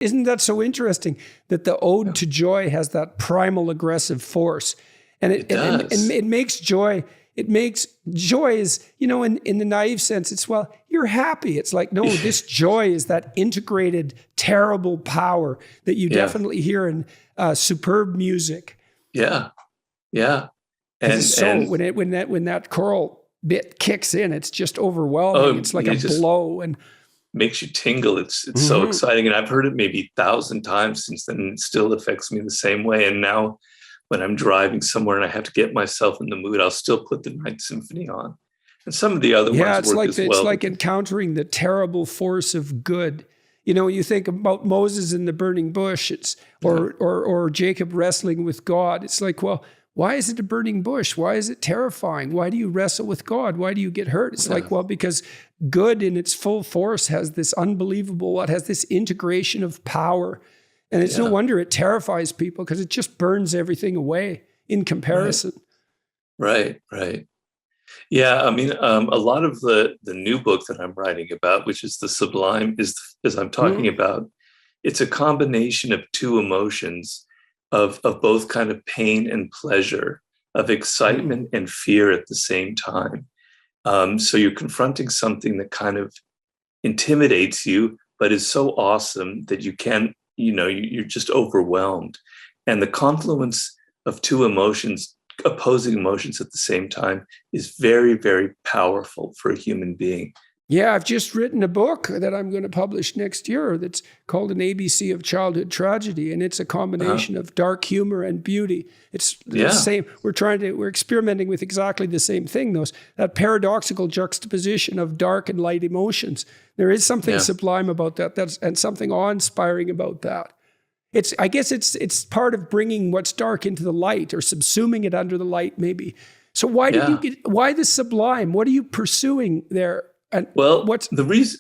Isn't that so interesting that the ode to joy has that primal aggressive force? And it makes joy. It makes joy is, in the naive sense, it's, well, you're happy. It's like, no, this joy is that integrated, terrible power that you definitely hear in superb music. Yeah. Yeah. And when that choral bit kicks in, it's just overwhelming. It's like a blow and makes you tingle. It's so exciting. And I've heard it maybe 1,000 times since then, and it still affects me the same way. And now when I'm driving somewhere and I have to get myself in the mood, I'll still put the Ninth Symphony on. And some of the other ones work as well. It's like encountering the terrible force of good. You think about Moses in the burning bush, or Jacob wrestling with God. It's like, well, why is it a burning bush? Why is it terrifying? Why do you wrestle with God? Why do you get hurt? It's like, well, because good in its full force has this has this integration of power. And it's no wonder it terrifies people, because it just burns everything away in comparison. Right. Yeah, I mean, a lot of the new book that I'm writing about, which is The Sublime, as I'm talking about, it's a combination of two emotions of both kind of pain and pleasure, of excitement and fear at the same time. So you're confronting something that kind of intimidates you, but is so awesome that you can't, you're just overwhelmed. And the confluence of two emotions, opposing emotions at the same time, is very, very powerful for a human being. Yeah, I've just written a book that I'm going to publish next year that's called An ABC of Childhood Tragedy, and it's a combination of dark humor and beauty. It's the same. We're experimenting with exactly the same thing, that paradoxical juxtaposition of dark and light emotions. There is something sublime about that, and something awe-inspiring about that. I guess it's part of bringing what's dark into the light, or subsuming it under the light, maybe. So why the sublime? What are you pursuing there? And what's the reason?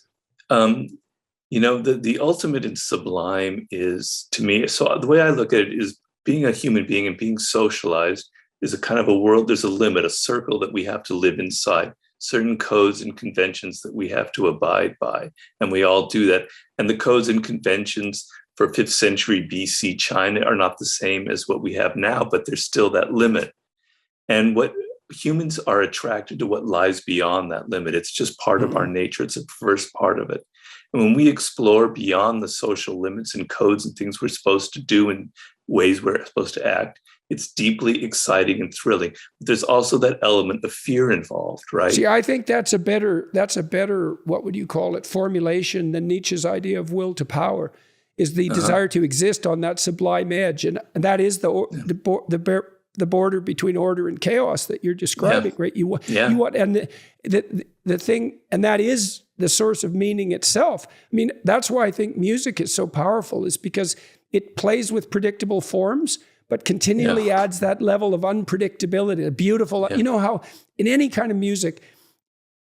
The ultimate in sublime is, to me, so the way I look at it is, being a human being and being socialized is a kind of a world. There's a limit, a circle that we have to live inside, certain codes and conventions that we have to abide by, and we all do that. And the codes and conventions for 5th century BC China are not the same as what we have now, but there's still that limit. And what humans are attracted to what lies beyond that limit. It's just part of our nature. It's a first part of it. And when we explore beyond the social limits and codes and things we're supposed to do and ways we're supposed to act, it's deeply exciting and thrilling. But there's also that element of fear involved, right? See, I think that's a better, what would you call it, formulation than Nietzsche's idea of will to power, is the desire to exist on that sublime edge. And that is the border between order and chaos that you're describing, right? You want, and the thing, and that is the source of meaning itself. I mean, that's why I think music is so powerful, is because it plays with predictable forms, but continually adds that level of unpredictability, a beautiful, you know how in any kind of music,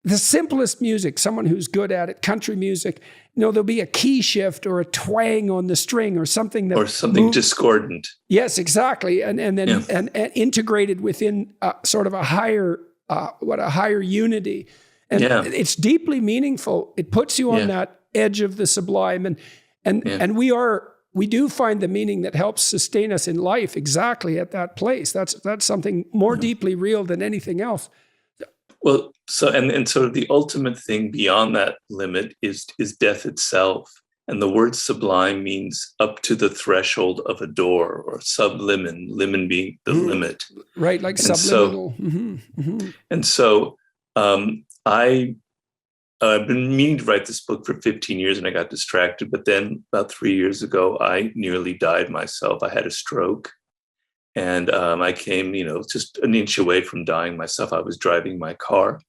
the simplest music, someone who's good at it, country music, there'll be a key shift or a twang on the string or something that... Or something discordant. Yes, exactly. And then and integrated within sort of a higher unity. And it's deeply meaningful. It puts you on that edge of the sublime. And we do find the meaning that helps sustain us in life exactly at that place. That's something more deeply real than anything else. Well, so and sort of the ultimate thing beyond that limit is death itself. And the word sublime means up to the threshold of a door, or sublimin, limin being the limit. Right, like and subliminal. And so I've been meaning to write this book for 15 years, and I got distracted. But then about 3 years ago, I nearly died myself. I had a stroke. And I came, just an inch away from dying myself. I was driving my car.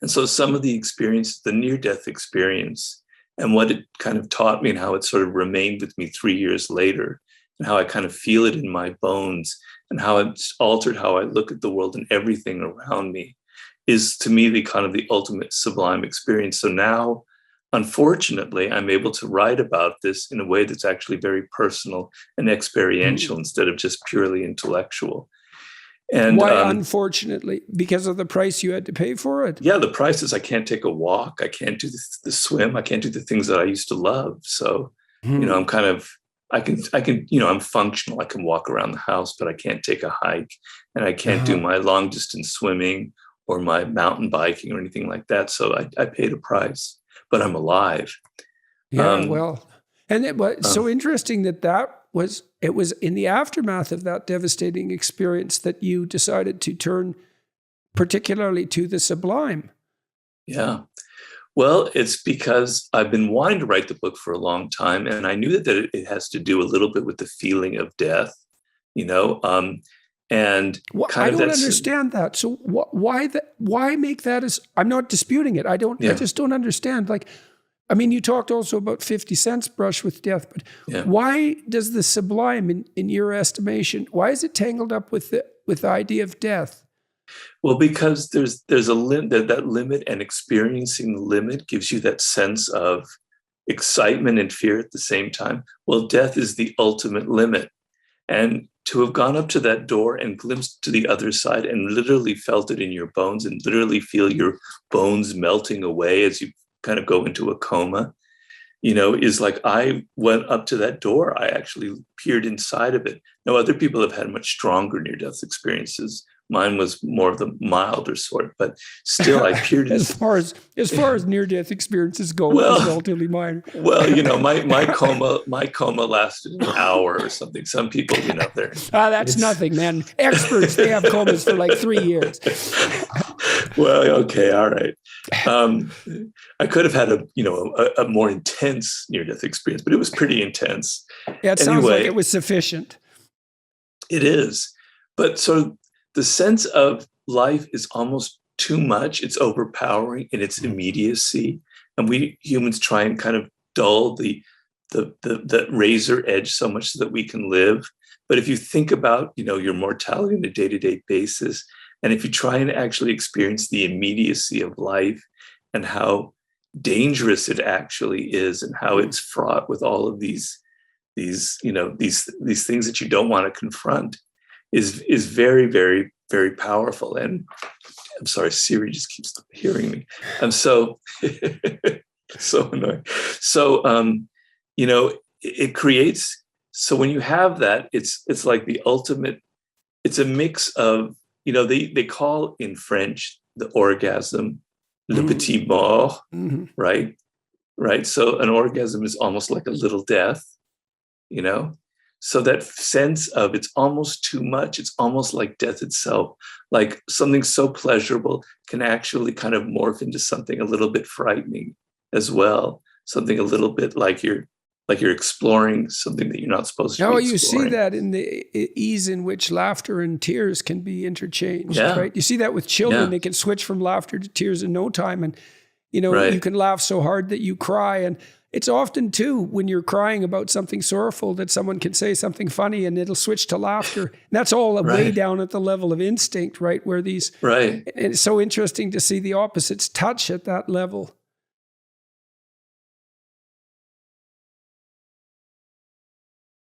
And so some of the experience, the near-death experience, and what it kind of taught me, and how it sort of remained with me 3 years later, and how I kind of feel it in my bones, and how it's altered how I look at the world and everything around me, is to me the kind of the ultimate sublime experience. So now, unfortunately, I'm able to write about this in a way that's actually very personal and experiential instead of just purely intellectual. And why, unfortunately? Because of the price you had to pay for it? Yeah, the price is I can't take a walk. I can't do the swim. I can't do the things that I used to love. So You know, I'm kind of, I can, you know, I'm functional. I can walk around the house, but I can't take a hike, and I can't do my long distance swimming or my mountain biking or anything like that. So I paid a price, but I'm alive. Yeah, well, and it was so interesting it was in the aftermath of that devastating experience that you decided to turn particularly to the sublime. Yeah. Well, it's because I've been wanting to write the book for a long time, and I knew that it has to do a little bit with the feeling of death, you know, and I don't understand that. So why make that as? I'm not disputing it. I just don't understand. Like, I mean, you talked also about 50 Cent's brush with death, but why does the sublime, in your estimation, why is it tangled up with the idea of death? Well, because there's a that limit, and experiencing the limit gives you that sense of excitement and fear at the same time. Well, death is the ultimate limit. And to have gone up to that door and glimpsed to the other side and literally felt it in your bones and literally feel your bones melting away as you kind of go into a coma, you know, is like, I went up to that door. I actually peered inside of it. Now, other people have had much stronger near-death experiences. Mine was more of the milder sort, but still, I peered. as far as near-death experiences go, well, it's relatively minor. Well, you know, my coma lasted an hour or something. Some people, you know, that's nothing, man. Experts, they have comas for like 3 years. Well, okay, all right. I could have had a more intense near-death experience, but it was pretty intense. Yeah, it sounds like it was sufficient. It is, but so the sense of life is almost too much. It's overpowering in its immediacy, and we humans try and kind of dull the razor edge so much so that we can live. But if you think about, you know, your mortality on a day-to-day basis, and if you try and actually experience the immediacy of life and how dangerous it actually is, and how it's fraught with all of these things that you don't want to confront, is very, very, very powerful. And I'm sorry, Siri just keeps hearing me. I'm so annoying. So you know, it creates. So when you have that, it's like the ultimate. It's a mix of, you know, they call in French the orgasm le petit mort, right? Right. So an orgasm is almost like a little death, you know. So that sense of it's almost too much, it's almost like death itself, like something so pleasurable can actually kind of morph into something a little bit frightening as well. Something a little bit like you're exploring something that you're not supposed to be exploring. You see that in the ease in which laughter and tears can be interchanged, right? You see that with children. They can switch from laughter to tears in no time. And, you know, you can laugh so hard that you cry. And it's often, too, when you're crying about something sorrowful that someone can say something funny and it'll switch to laughter. And that's all way down at the level of instinct, right? Where these... Right. And it's so interesting to see the opposites touch at that level.